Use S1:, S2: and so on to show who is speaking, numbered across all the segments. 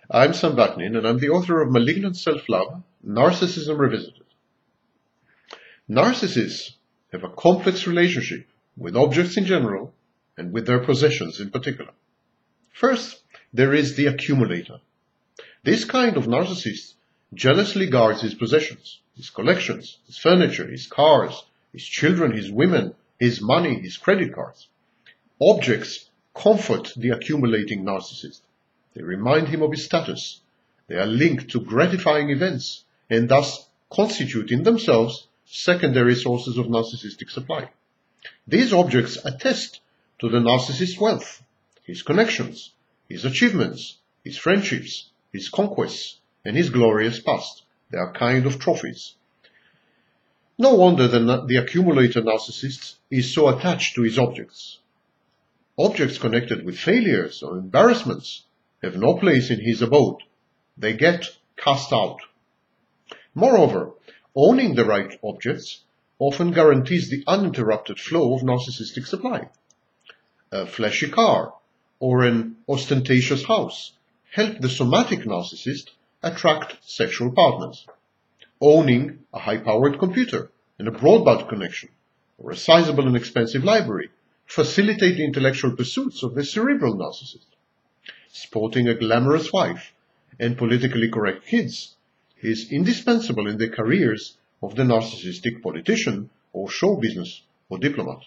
S1: I'm Sam Vaknin, and I'm the author of Malignant Self-Love, Narcissism Revisited. Narcissists have a complex relationship with objects in general and with their possessions in particular. First, there is the accumulator. This kind of narcissist jealously guards his possessions, his collections, his furniture, his cars, his children, his women, his money, his credit cards. Objects comfort the accumulating narcissist. They remind him of his status. They are linked to gratifying events and thus constitute in themselves secondary sources of narcissistic supply. These objects attest to the narcissist's wealth, his connections, his achievements, his friendships, his conquests, and his glorious past. They are kind of trophies. No wonder the accumulator narcissist is so attached to his objects. Objects connected with failures or embarrassments have no place in his abode. They get cast out. Moreover, owning the right objects often guarantees the uninterrupted flow of narcissistic supply. A flashy car or an ostentatious house help the somatic narcissist attract sexual partners. Owning a high-powered computer and a broadband connection or a sizable and expensive library facilitate the intellectual pursuits of the cerebral narcissist. Sporting a glamorous wife and politically correct kids is indispensable in the careers of the narcissistic politician or show business or diplomat.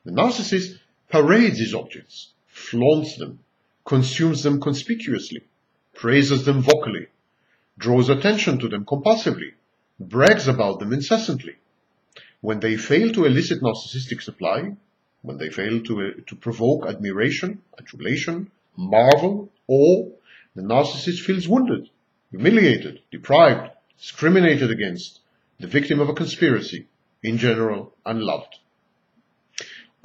S1: The narcissist parades his objects, flaunts them, consumes them conspicuously, praises them vocally, draws attention to them compulsively, brags about them incessantly. When they fail to elicit narcissistic supply, when they fail to provoke admiration, adulation, marvel, awe, the narcissist feels wounded, humiliated, deprived, discriminated against, the victim of a conspiracy, in general, unloved.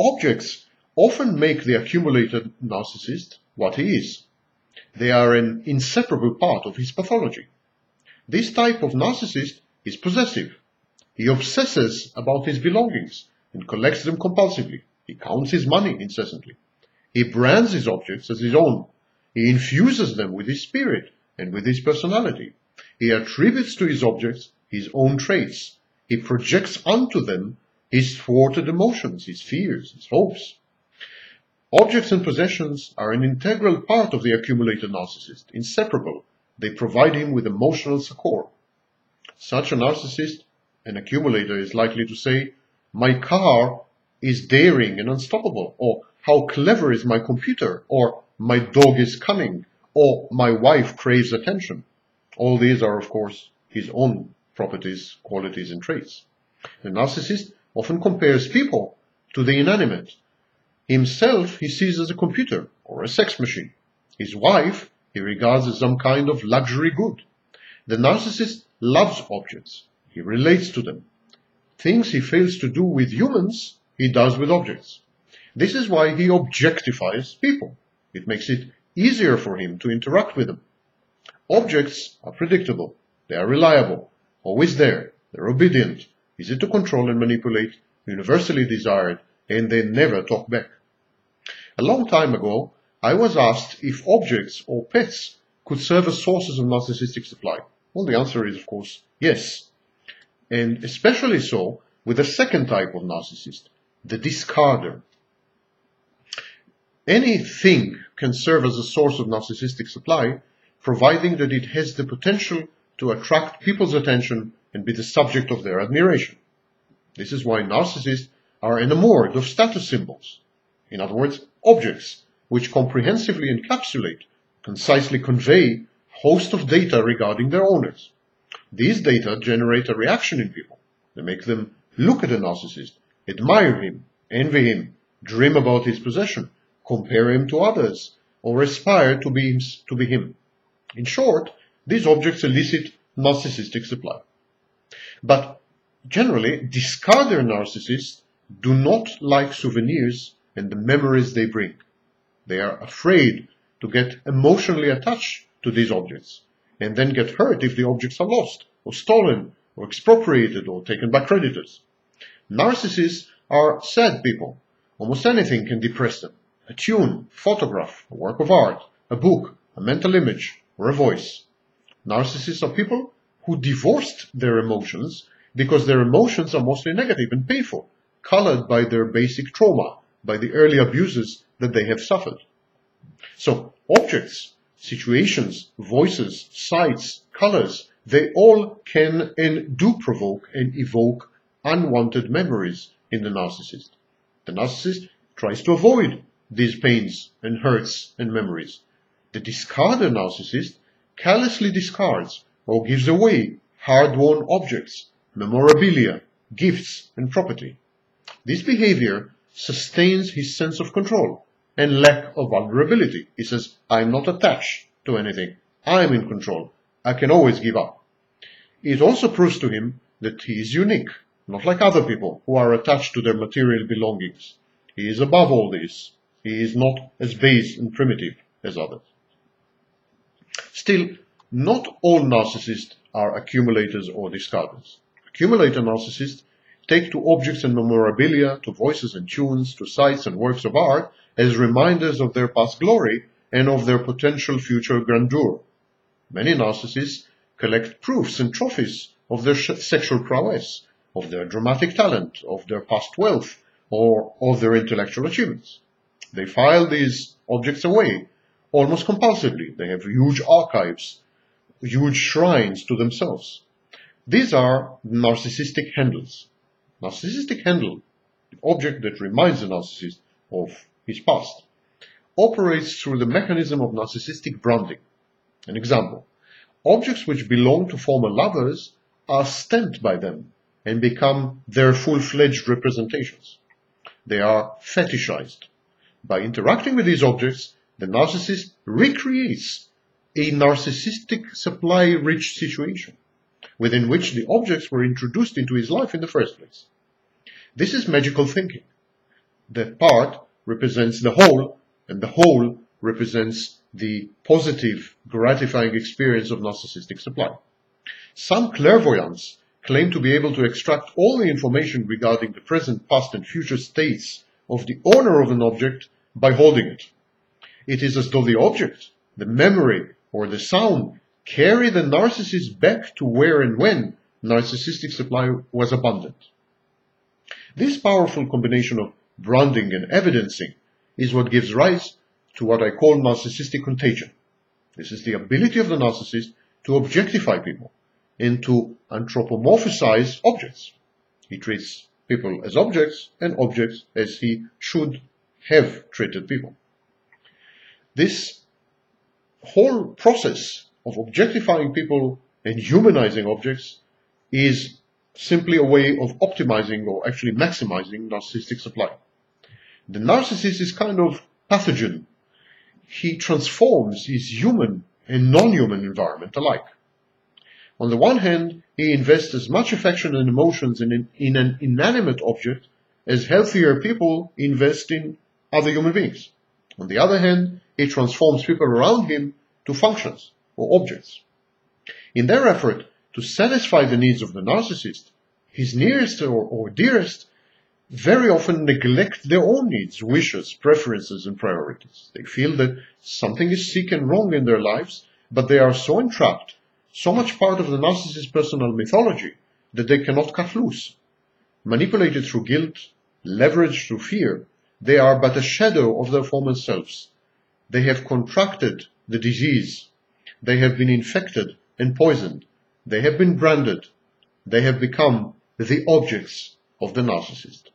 S1: Objects often make the accumulated narcissist what he is. They are an inseparable part of his pathology. This type of narcissist is possessive. He obsesses about his belongings and collects them compulsively. He counts his money incessantly. He brands his objects as his own. He infuses them with his spirit and with his personality. He attributes to his objects his own traits. He projects onto them his thwarted emotions, his fears, his hopes. Objects and possessions are an integral part of the accumulated narcissist, inseparable. They provide him with emotional succor. Such a narcissist, an accumulator, is likely to say, "My car is daring and unstoppable," or "How clever is my computer," or "My dog is cunning," or "My wife craves attention." All these are, of course, his own properties, qualities, and traits. The narcissist often compares people to the inanimate. Himself he sees as a computer or a sex machine. His wife he regards as some kind of luxury good. The narcissist loves objects. He relates to them. Things he fails to do with humans, he does with objects. This is why he objectifies people. It makes it easier for him to interact with them. Objects are predictable. They are reliable, always there. They're obedient, easy to control and manipulate, universally desired, and they never talk back. A long time ago, I was asked if objects or pets could serve as sources of narcissistic supply. Well, the answer is, of course, yes. And especially so with a second type of narcissist, the discarder. Anything can serve as a source of narcissistic supply, providing that it has the potential to attract people's attention and be the subject of their admiration. This is why narcissists are enamored of status symbols. In other words, objects which comprehensively encapsulate, concisely convey a host of data regarding their owners. These data generate a reaction in people. They make them look at a narcissist, admire him, envy him, dream about his possession, compare him to others, or aspire to be him. In short, these objects elicit narcissistic supply. But generally, discarder narcissists do not like souvenirs and the memories they bring. They are afraid to get emotionally attached to these objects and then get hurt if the objects are lost or stolen or expropriated or taken by creditors. Narcissists are sad people. Almost anything can depress them. A tune, photograph, a work of art, a book, a mental image, or a voice. Narcissists are people who divorced their emotions because their emotions are mostly negative and painful, colored by their basic trauma, by the early abuses that they have suffered. So objects, situations, voices, sights, colors, they all can and do provoke and evoke unwanted memories in the narcissist. The narcissist tries to avoid these pains and hurts and memories. The discarder narcissist carelessly discards or gives away hard-won objects, memorabilia, gifts, and property. This behavior sustains his sense of control and lack of vulnerability. He says, I'm not attached to anything. I'm in control. I can always give up. It also proves to him that he is unique, not like other people who are attached to their material belongings. He is above all this. He is not as base and primitive as others. Still, not all narcissists are accumulators or discarders. Accumulator narcissists take to objects and memorabilia, to voices and tunes, to sights and works of art as reminders of their past glory and of their potential future grandeur. Many narcissists collect proofs and trophies of their sexual prowess, of their dramatic talent, of their past wealth, or of their intellectual achievements. They file these objects away almost compulsively. They have huge archives, huge shrines to themselves. These are narcissistic handles. Narcissistic handle, the object that reminds the narcissist of his past, operates through the mechanism of narcissistic branding. An example, objects which belong to former lovers are stamped by them and become their full-fledged representations. They are fetishized. By interacting with these objects, the narcissist recreates a narcissistic supply-rich situation within which the objects were introduced into his life in the first place. This is magical thinking. That part represents the whole, and the whole represents the positive, gratifying experience of narcissistic supply. Some clairvoyants claim to be able to extract all the information regarding the present, past, and future states of the owner of an object by holding it. It is as though the object, the memory, or the sound carry the narcissist back to where and when narcissistic supply was abundant. This powerful combination of branding and evidencing is what gives rise to what I call narcissistic contagion. This is the ability of the narcissist to objectify people and to anthropomorphize objects. He treats people as objects and objects as he should have treated people. This whole process of objectifying people and humanizing objects is simply a way of optimizing or actually maximizing narcissistic supply. The narcissist is kind of pathogen. He transforms his human and non-human environment alike. On the one hand, he invests as much affection and emotions in an inanimate object as healthier people invest in other human beings. On the other hand, he transforms people around him to functions or objects. In their effort to satisfy the needs of the narcissist, his nearest or dearest very often neglect their own needs, wishes, preferences, and priorities. They feel that something is sick and wrong in their lives, but they are so entrapped, so much part of the narcissist's personal mythology, that they cannot cut loose. Manipulated through guilt, leveraged through fear, they are but a shadow of their former selves. They have contracted the disease. They have been infected and poisoned. They have been branded. They have become the objects of the narcissist.